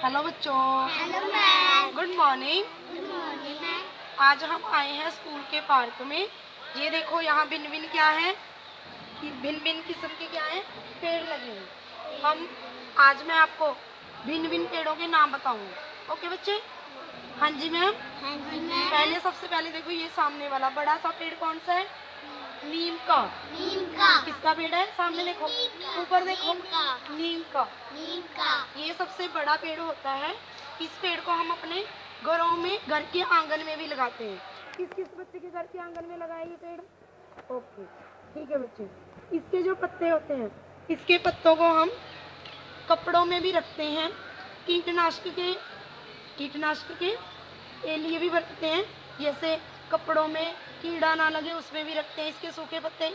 Hello बच्चों। Hello ma'am. Good morning. Good morning ma'am. आज हम आए हैं स्कूल के पार्क में। ये देखो यहाँ भिन्न भिन्न क्या है कि भिन्न भिन्न किस्म के क्या है पेड़ लगे हैं। हम आज मैं आपको भिन्न भिन्न पेड़ों के नाम बताऊंगी। ओके बच्चे? हाँ जी मैम। हाँ जी मैम। पहले सबसे पहले देखो ये सामने वाला बड़ा सा पेड़ कौन सा है? नीम का। नीम का। किसका पेड़ है? सामने देखो, ऊपर देखो, नीम का। नीम का। ये सबसे बड़ा पेड़ होता है। इस पेड़ को हम अपने घरों में, घर के आंगन में भी लगाते हैं। किस किस बच्चे के घर के आंगन में लगाए ये पेड़? ओके, ठीक है बच्चे। इसके जो पत्ते होते हैं, इसके पत्तों को हम कपड़ों में भी रखते हैं। कीटनाशक के लिए भी बरतते हैं। जैसे कपड़ों में कीड़ा ना लगे उसमें भी रखते हैं इसके सूखे पत्ते।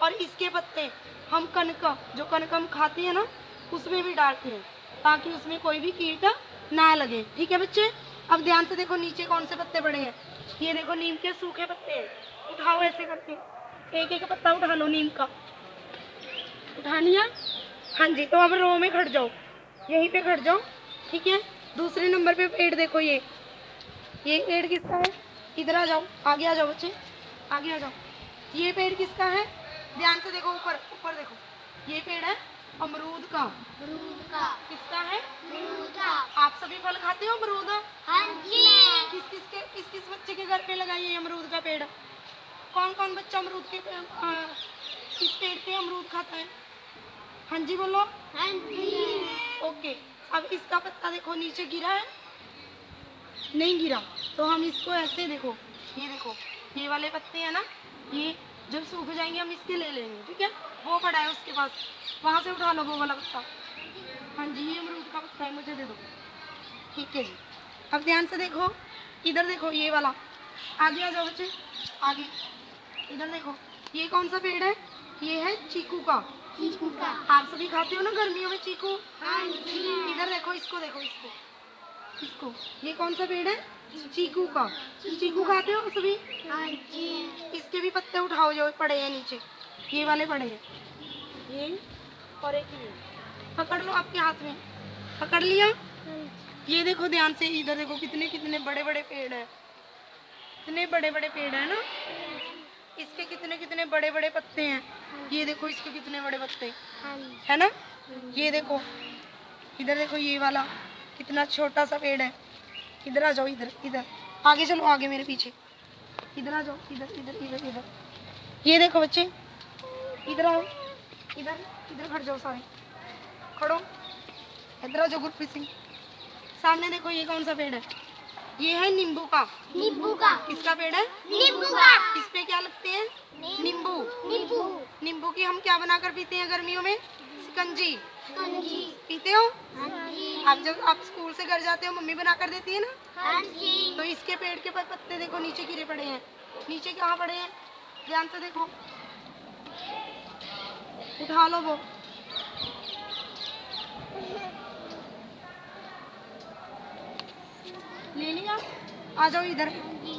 और इसके पत्ते हम कनक, जो कनक हम खाते हैं ना, उसमें भी डालते हैं ताकि उसमें कोई भी कीट ना लगे। ठीक है बच्चे? अब ध्यान से देखो नीचे कौन से पत्ते पड़े हैं। ये देखो नीम के सूखे पत्ते हैं। उठाओ ऐसे करके, एक एक पत्ता उठा लो नीम का। उठा लिया? हाँ जी। तो अब रो में खड़ जाओ, यहीं पे खड़ जाओ। ठीक है? दूसरे नंबर पे पेड़ देखो, ये पेड़ किसका है? इधर आ जाओ, आगे आ जाओ बच्चे, आगे आ जाओ। ये पेड़ किसका है? ध्यान से देखो, ऊपर ऊपर देखो। ये पेड़ है अमरूद का। अमरूद का। किसका है? अमरूद का। आप सभी फल खाते हो अमरूद? हाँ जी। किस किस बच्चे के घर पे लगाइए अमरूद का पेड़? कौन कौन बच्चा अमरूद के इस पेड़ पे अमरूद खाता है? हाँ जी बोलो। हाँ जी। ओके। अब इसका पत्ता देखो नीचे गिरा है, नहीं गिरा, तो हम इसको ऐसे देखो, ये देखो, ये वाले पत्ते हैं ना, ये जब सूख जाएंगे हम इसके ले लेंगे। ठीक है? वो पड़ा है उसके पास, वहाँ से उठा लो वो वाला पत्ता। हाँ जी, ये अमरूद का पत्ता है, मुझे दे दो। ठीक है जी। अब ध्यान से देखो, इधर देखो, ये वाला, आगे आ जाओ बच्चे, आगे। इधर देखो, ये कौन सा पेड़ है? ये है चीकू का। चीकू का। आप सभी खाते हो ना गर्मियों में चीकू? हाँ जी। इधर देखो, इसको देखो, इसको, ये कौन सा पेड़ है? चीकू का। चीकू खाते हो सभी? हाँ जी। इसके भी पत्ते उठाओ जो पड़े हैं नीचे, ये वाले पड़े हैं, ये और एक ये, पकड़ लो आपके हाथ में, पकड़ लिया? ये देखो ध्यान से, इधर देखो, कितने कितने बड़े बड़े पेड़ है, कितने बड़े बड़े पेड़ है ना। इसके कितने कितने बड़े बड़े पत्ते हैं। ये देखो इसके कितने बड़े पत्ते है ना। ये देखो, इधर देखो, ये वाला कितना छोटा सा पेड़ है। इधर आ जाओ, इधर इधर आगे चलो, आगे मेरे पीछे, इधर आ जाओ, इधर इधर इधर इधर। ये देखो बच्चे, इधर आओ, इधर इधर खड़ जाओ, सारे खड़ो, इधर आ जाओ गुरप्रीत सिंह। सामने देखो, ये कौन सा पेड़ है? ये है नींबू का। नींबू का। किसका पेड़ है? नींबू का। इस पे क्या लगते हैं? नींबू। नींबू। नींबू की हम क्या बनाकर पीते हैं गर्मियों में? शिकंजी। शिकंजी पीते हो? हाँ जी। आप जब आप स्कूल से घर जाते हो मम्मी बनाकर देती है ना। हाँ जी। तो इसके पेड़ के पत्ते देखो नीचे गिरे पड़े हैं। नीचे कहाँ पड़े हैं? ध्यान से देखो, उठा लो वो। ले लिया? आ जाओ इधर,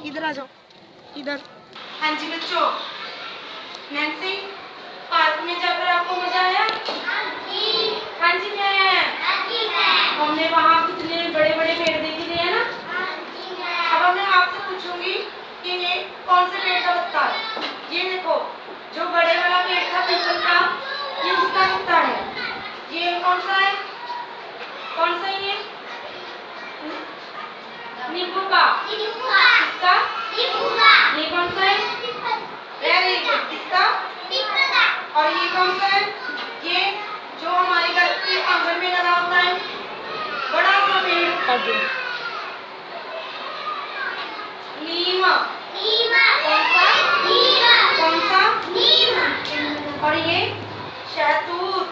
इधर आ जाओ, इधर। हाँ जी बच्चों, नैन्सी, पार्क में जाकर आपको मजा आया? हाँ जी। हाँ जी मैम। हाँ जी मैम। हमने वहाँ कितने बड़े बड़े पेड़ देखे थे है ना। हाँ जी मैम। अब मैं आपसे पूछूंगी कि ये कौन से पेड़ का पत्ता है? ये देखो, जो बड़े वाला पेड़ था पीपल का, ये उसका पत्ता है। ये कौन सा है? कौन सा है ये? नींबू का। नींबू का। इसका? नींबू का। ये कौन सा है? Very good. इसका? पीपल का। और ये कौन सा है? ये जो हमारे घर के आंगन में लगा होता है, बड़ा सा पेड़, नीम। नीम। कौन सा? नीम। कौन सा? नीम। और ये शहतूत।